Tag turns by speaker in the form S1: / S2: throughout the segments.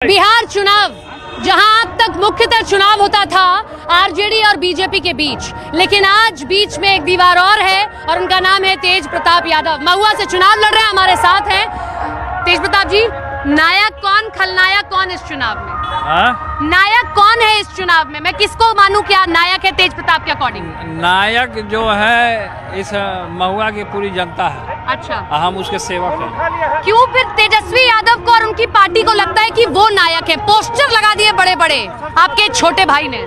S1: बिहार चुनाव, जहां अब तक मुख्यतः चुनाव होता था आरजेडी और बीजेपी के बीच, लेकिन आज बीच में एक दीवार और है और उनका नाम है तेज प्रताप यादव। महुआ से चुनाव लड़ रहे हैं, हमारे साथ हैं तेज प्रताप जी। नायक कौन, खलनायक कौन इस चुनाव में? नायक कौन है इस चुनाव में? मैं किसको मानूं क्या नायक है तेज प्रताप के अकॉर्डिंग?
S2: नायक जो है इस महुआ की पूरी जनता है।
S1: अच्छा,
S2: हम उसके सेवक हैं।
S1: क्यों फिर तेजस्वी यादव को और उनकी पार्टी को लगता है कि वो नायक है? पोस्टर लगा दिए बड़े बड़े आपके छोटे भाई ने।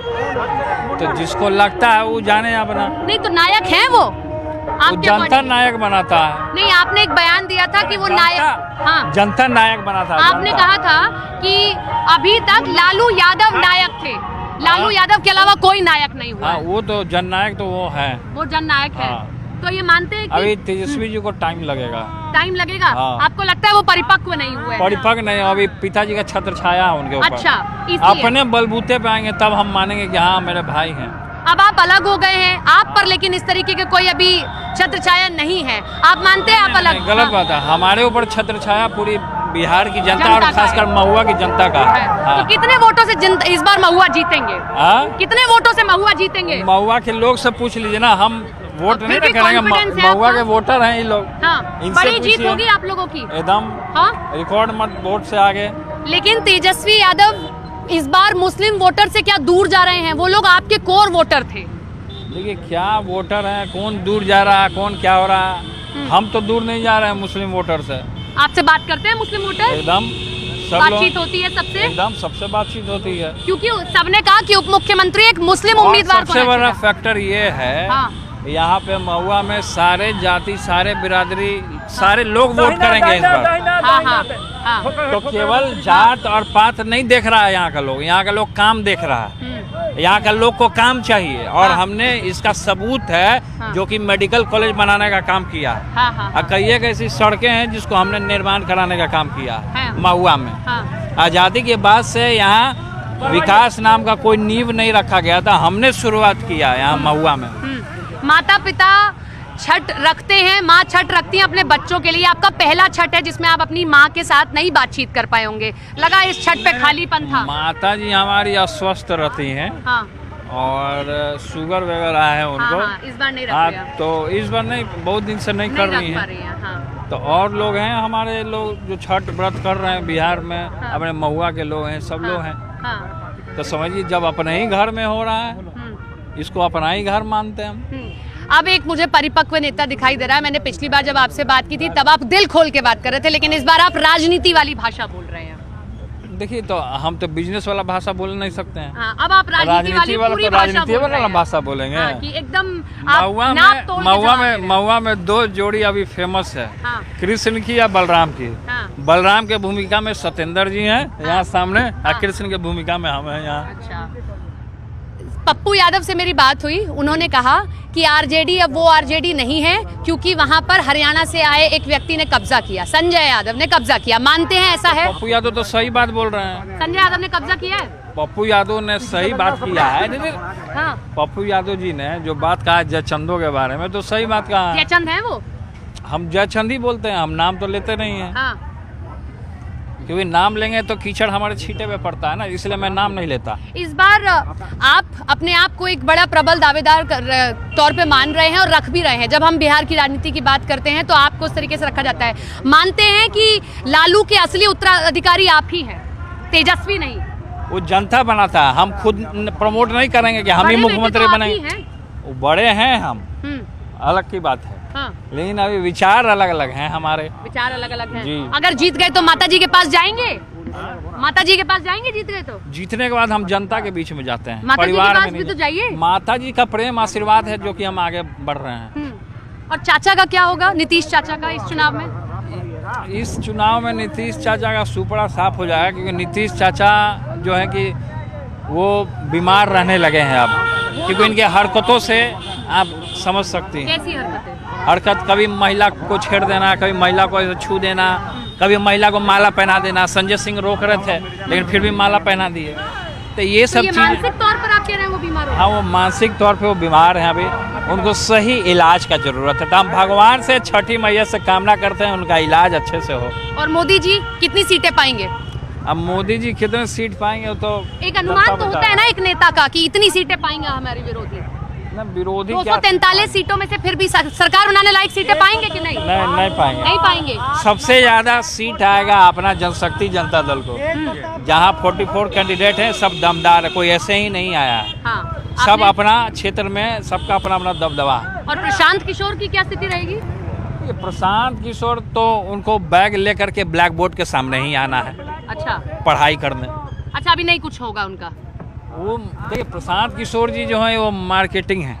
S2: तो जिसको लगता है वो जाने अपना।
S1: नहीं तो नायक है वो
S2: जनता नायक बनाता है।
S1: नहीं, आपने एक बयान दिया था कि वो नायक, हाँ,
S2: जनता नायक बनाता है।
S1: आपने कहा था कि अभी तक लालू यादव नायक थे, लालू यादव के अलावा कोई नायक नहीं हुआ।
S2: वो तो जननायक तो वो है,
S1: वो जननायक है। तो ये मानते हैं कि
S2: अभी तेजस्वी जी को टाइम लगेगा।
S1: टाइम लगेगा? आपको लगता है वो परिपक्व नहीं हुए?
S2: परिपक्व नहीं, अभी पिताजी का छत्र छाया है उनके ऊपर।
S1: अच्छा,
S2: अपने बलबूते पे आएंगे तब हम मानेंगे कि हाँ मेरे भाई हैं।
S1: अब आप अलग हो गए हैं आप पर, लेकिन इस तरीके के कोई अभी छत्र छाया नहीं है। आप मानते हैं आप अलग?
S2: गलत बात है, हमारे ऊपर छत्र छाया पूरी बिहार की जनता और खासकर महुआ की जनता का है।
S1: तो कितने वोटों से इस बार महुआ जीतेंगे? कितने वोटों से महुआ जीतेंगे?
S2: महुआ के लोग से पूछ लीजिए ना, हम वोट नहीं करेंगे। महुआ के वोटर हैं ये लोग।
S1: बड़ी जीत होगी आप लोगों की
S2: एकदम, रिकॉर्ड मत वोट से आगे।
S1: लेकिन तेजस्वी यादव इस बार मुस्लिम वोटर से क्या दूर जा रहे हैं? वो लोग आपके कोर वोटर थे।
S2: देखिए क्या वोटर हैं, कौन दूर जा रहा है, कौन क्या हो रहा है। हम तो दूर नहीं जा रहे हैं मुस्लिम वोटर से।
S1: आपसे बात करते हैं मुस्लिम वोटर?
S2: एकदम,
S1: बातचीत होती है सबसे?
S2: एकदम, सबसे बातचीत होती है,
S1: क्योंकि सबने कहा कि उप मुख्यमंत्री एक मुस्लिम उम्मीदवार।
S2: सबसे बड़ा फैक्टर ये है, यहाँ पे महुआ में सारे जाति, सारे बिरादरी, सारे लोग वोट करेंगे इस बार। तो केवल जात और पात नहीं देख रहा है यहाँ का लोग, यहाँ का लोग काम देख रहा है। यहाँ का लोग को काम चाहिए और हमने इसका सबूत है जो कि मेडिकल कॉलेज बनाने का काम किया है। कई एक ऐसी सड़कें हैं जिसको हमने निर्माण कराने का काम किया है महुआ में। आज़ादी के बाद से यहाँ विकास नाम का कोई नींव नहीं रखा गया था, हमने शुरुआत किया है यहाँ महुआ में।
S1: माता पिता छठ रखते हैं, माँ छठ रखती है अपने बच्चों के लिए। आपका पहला छठ है जिसमें आप अपनी माँ के साथ नहीं बातचीत कर पाए होंगे। लगा इस छठ पे खालीपन था? माता
S2: जी हमारी अस्वस्थ रहती हैं और शुगर वगैरह है उनको।
S1: इस बार नहीं रख रहे?
S2: तो इस बार नहीं, बहुत दिन से नहीं कर रही हैं। तो और लोग हैं हमारे लोग जो छठ व्रत कर रहे हैं बिहार में, अपने महुआ के लोग हैं, सब लोग हैं। तो समझिए जब अपने ही घर में हो रहा है, इसको अपना ही घर मानते हैं हम।
S1: अब एक मुझे परिपक्व नेता दिखाई दे रहा है। मैंने पिछली बार जब आपसे बात की थी तब आप दिल खोल के बात कर रहे थे, लेकिन इस बार आप राजनीति वाली भाषा बोल रहे हैं।
S2: देखिए, तो हम तो बिजनेस वाला भाषा बोल नहीं सकते हैं।
S1: अब आप राजनीति वाला
S2: भाषा बोलेंगे
S1: कि एकदम।
S2: महुआ में दो जोड़ी अभी फेमस है, कृष्ण की या बलराम की। बलराम के भूमिका में सत्येंद्र जी हैं यहाँ सामने, और कृष्ण के भूमिका में हम हैं यहाँ।
S1: पप्पू यादव से मेरी बात हुई, उन्होंने कहा कि आरजेडी अब वो आरजेडी नहीं है क्योंकि वहां पर हरियाणा से आए एक व्यक्ति ने कब्जा किया, संजय यादव ने कब्जा किया। मानते हैं ऐसा है?
S2: पप्पू यादव तो सही बात बोल रहे हैं।
S1: संजय यादव ने कब्जा किया है?
S2: पप्पू यादव ने सही बात किया है। पप्पू यादव जी ने जो बात कहा जयचंदों के बारे में, तो सही बात कहा है।
S1: जयचंद है वो? हम
S2: जयचंद ही बोलते हैं, हम नाम तो लेते नहीं है। क्योंकि नाम लेंगे तो कीचड़ हमारे छींटे में पड़ता है ना, इसलिए मैं नाम नहीं लेता।
S1: इस बार आप अपने आप को एक बड़ा प्रबल दावेदार तौर पे मान रहे हैं और रख भी रहे हैं। जब हम बिहार की राजनीति की बात करते हैं तो आपको उस तरीके से रखा जाता है। मानते हैं कि लालू के असली उत्तराधिकारी आप ही हैं, तेजस्वी नहीं?
S2: वो जनता बनाता है, हम खुद प्रमोट नहीं करेंगे कि हम ही मुख्यमंत्री बनेंगे। वो बड़े हैं हम, अलग की बात है। लेकिन अभी विचार अलग अलग हैं, हमारे
S1: विचार अलग अलग हैं। अगर जीत गए तो माता जी के पास जाएंगे? माता जी के पास जाएंगे जीत गए तो?
S2: जीतने के बाद हम जनता के बीच में जाते हैं,
S1: परिवार में भी तो जाइए।
S2: माता जी का प्रेम आशीर्वाद है जो कि हम आगे बढ़ रहे हैं।
S1: और चाचा का क्या होगा, नीतीश चाचा का इस चुनाव में?
S2: इस चुनाव में नीतीश चाचा का सुपड़ा साफ हो जाएगा, क्योंकि नीतीश चाचा जो है कि वो बीमार रहने लगे हैं अब, क्योंकि इनके हरकतों से आप समझ सकती हैं।
S1: कैसी हरकतें?
S2: हरकत, कभी महिला को छेड़ देना, कभी महिला को छू देना, कभी महिला को माला पहना देना। संजय सिंह रोक रहे थे लेकिन फिर भी माला पहना दिए। तो ये सब चीज़
S1: मानसिक तौर पर आप कह रहे हैं वो बीमार हो?
S2: हाँ, वो मानसिक तौर पे वो बीमार हैं अभी, उनको सही इलाज का जरूरत है। तो हम भगवान से, छठी मैया से कामना करते हैं उनका इलाज अच्छे से हो।
S1: और मोदी जी कितनी सीटें पाएंगे?
S2: अब मोदी जी कितने सीट पाएंगे तो
S1: एक अनुमान तो होता है ना एक नेता का कि इतनी सीटें पाएंगे हमारे विरोधी।
S2: ना विरोधी
S1: 243 सीटों में से फिर भी सरकार बनाने लायक सीटें पाएंगे कि नहीं?
S2: नहीं पाएंगे।
S1: नहीं पाएंगे।
S2: सबसे ज्यादा सीट आएगा अपना जनशक्ति जनता दल को, जहाँ 44 कैंडिडेट हैं, सब दमदार है, कोई ऐसे ही नहीं आया है।
S1: हाँ,
S2: सब अपना क्षेत्र में सबका अपना अपना दबदबा है।
S1: और प्रशांत किशोर की क्या स्थिति रहेगी?
S2: ये प्रशांत किशोर तो उनको बैग लेकर के ब्लैक बोर्ड के सामने ही आना है।
S1: अच्छा,
S2: पढ़ाई करने।
S1: अच्छा, अभी नहीं कुछ होगा उनका।
S2: वो देखिए प्रशांत किशोर जी जो है वो मार्केटिंग है,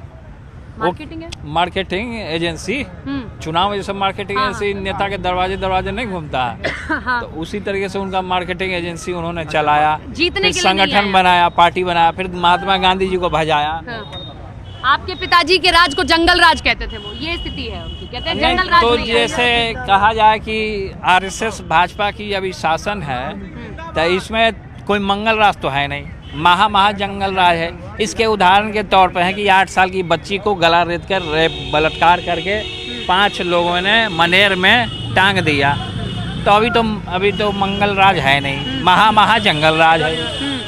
S2: मार्केटिंग एजेंसी, चुनाव जैसे मार्केटिंग एजेंसी नेता के दरवाजे नहीं घूमता है।
S1: हाँ।
S2: तो उसी तरीके से उनका मार्केटिंग एजेंसी उन्होंने चलाया,
S1: जीतने
S2: फिर संगठन बनाया, पार्टी बनाया, फिर महात्मा गांधी जी को भजाया।
S1: आपके पिताजी के राज को जंगल राज कहते थे, वो ये स्थिति है उनकी, कहते हैं जंगल राज
S2: तो
S1: नहीं
S2: जैसे कहा जाए कि आरएसएस भाजपा की अभी शासन है, तो इसमें कोई मंगल राज तो है नहीं, महा जंगल राज है। इसके उदाहरण के तौर पर है कि 8 साल की बच्ची को गला रेत कर रेप बलात्कार करके 5 लोगों ने मनेर में टांग दिया। तो अभी तो मंगल राज है नहीं, महा जंगल राज है।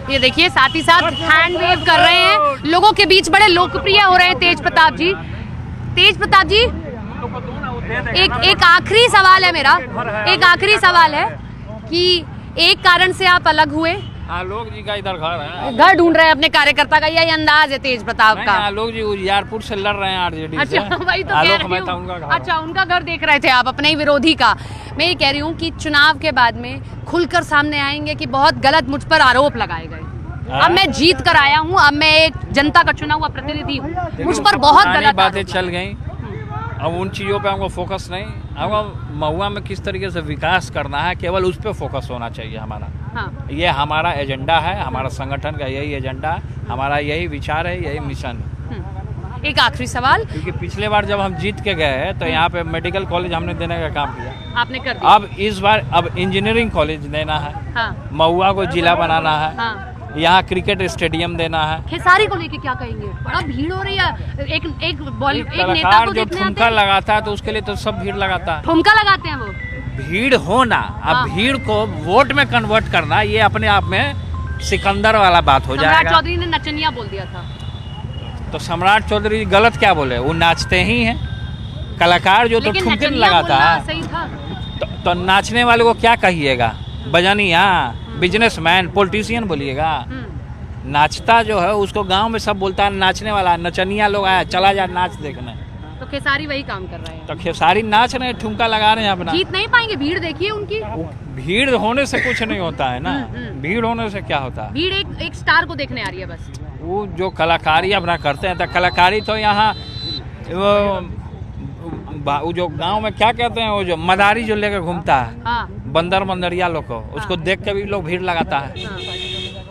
S1: ये देखिए साथ ही साथ हैंड वेव कर रहे हैं, लोगों के बीच बड़े लोकप्रिय हो रहे हैं तेज प्रताप जी। तेज प्रताप जी, एक आखिरी सवाल है मेरा, एक आखिरी सवाल है कि एक कारण से आप अलग हुए।
S2: आलोक जी का इधर घर है,
S1: घर ढूंढ रहे हैं अपने कार्यकर्ता का, यही अंदाज है तेज प्रताप का।
S2: आलोक जी उजियारपुर से लड़ रहे हैं आरजेडी से।
S1: अच्छा, वही तो कह रही हूँ। अच्छा, उनका घर देख रहे थे आप, अपने ही विरोधी का। मैं ये कह रही हूँ कि चुनाव के बाद में खुलकर सामने आएंगे कि बहुत गलत मुझ पर आरोप लगाए गए। अब मैं जीत कर आया हूँ, अब मैं एक जनता का चुना हुआ प्रतिनिधि हूँ, मुझ पर बहुत गलत
S2: बातें चल गई। अब उन चीज़ों पे हमको फोकस नहीं, हमको महुआ में किस तरीके से विकास करना है, केवल उस पर फोकस होना चाहिए हमारा। हाँ। ये हमारा एजेंडा है, हमारा संगठन का यही एजेंडा है, हमारा यही विचार है, यही मिशन है।
S1: एक आखिरी सवाल,
S2: क्योंकि पिछले बार जब हम जीत के गए तो यहाँ पे मेडिकल कॉलेज हमने देने का काम किया,
S1: आपने कर दिया।
S2: अब इस बार अब इंजीनियरिंग कॉलेज देना है। हाँ। महुआ को जिला बनाना है। हाँ। यहाँ क्रिकेट स्टेडियम देना है।
S1: खेसारी को लेके क्या कहेंगे? बड़ा भीड़ हो रही है, एक नेता को
S2: जो ठुमका लगाता है तो उसके लिए तो सब भीड़ लगाता है।
S1: ठुमका लगाते हैं वो, भीड़
S2: होना। अब भीड़ को वोट में कन्वर्ट करना, ये अपने आप में सिकंदर वाला बात हो जाएगा।
S1: सम्राट चौधरी ने नचनिया बोल दिया था,
S2: तो सम्राट चौधरी गलत क्या बोले? वो नाचते ही हैं, कलाकार जो तो ठुमके लगाता है, तो नाचने वाले को क्या कहिएगा? बजानिया, बिजनेसमैन, पॉलिटिशियन बोलिएगा। नाचता जो है उसको गांव में सब बोलता है नाचने वाला, नचनिया लोग आया, चला जा नाच देखने। तो खेसारी वही काम कर रहे हैं। तो खेसारी नाच रहे हैं, ठुमका लगा रहे हैं अपना। जीत नहीं पाएंगे, भीड़ देखिए उनकी। भीड़ होने से कुछ नहीं होता है ना, भीड़ होने से क्या होता है? भीड़ एक स्टार को देखने आ रही है बस। वो जो कलाकारी अपना करते हैं, तो कलाकारी तो यहाँ वो जो गांव में क्या कहते हैं, वो जो मदारी जो लेकर घूमता है, हाँ। बंदरिया लोग को, उसको देख के भी लोग भीड़ लगाता है। हाँ।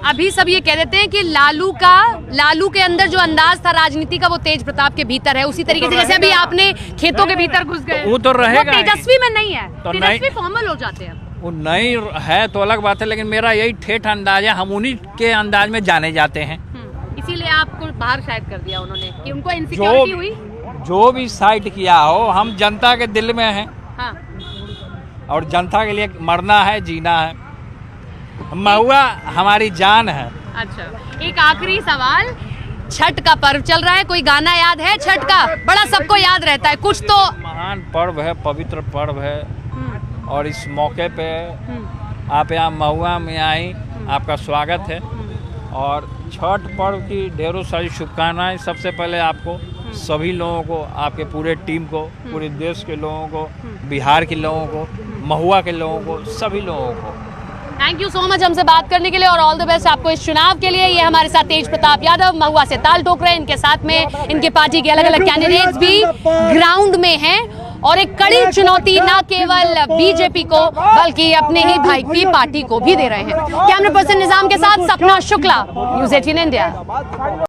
S2: अभी सब ये कह देते हैं कि लालू के अंदर जो अंदाज था राजनीति का, वो तेज प्रताप के भीतर है। उसी तरीके से जैसे अभी आपने खेतों के भीतर घुस गए, वो तो रहेगा, तेजस्वी में नहीं है। तो तेजस्वी फॉर्मल हो जाते हैं, वो नहीं है तो अलग बात है, लेकिन मेरा यही ठेठ अंदाज है, हम उन्हीं के अंदाज में जाने जाते हैं। इसीलिए आपको बाहर शायद कर दिया उन्होंने, कि उनको इनसिक्योरिटी हुई। जो भी साइड किया हो, हम जनता के दिल में हैं। हाँ। और जनता के लिए मरना है, जीना है। महुआ हमारी जान है। अच्छा, एक आखिरी सवाल, छठ का पर्व चल रहा है, कोई गाना याद है छठ का? बड़ा सबको याद रहता है कुछ तो। महान पर्व है, पवित्र पर्व है, और इस मौके पे आप यहाँ महुआ में आई, आपका स्वागत है। और छठ पर्व की ढेरों सारी शुभकामनाएं। सबसे पहले आपको, सभी लोगों को, आपके पूरे टीम को, पूरे देश के लोगों को, बिहार के लोगों को, महुआ के लोगों को, सभी लोगों को थैंक यू सो मच हमसे बात करने के लिए, और ऑल द बेस्ट आपको इस चुनाव के लिए। ये हमारे साथ तेज प्रताप यादव महुआ से ताल ठोक रहे हैं, इनके साथ में इनके पार्टी के अलग अलग कैंडिडेट्स भी ग्राउंड में हैं, और एक कड़ी चुनौती न केवल बीजेपी को बल्कि अपने ही भाई की पार्टी को भी दे रहे हैं। कैमरा पर्सन निजाम के साथ सपना शुक्ला, न्यूज़ 18 इंडिया।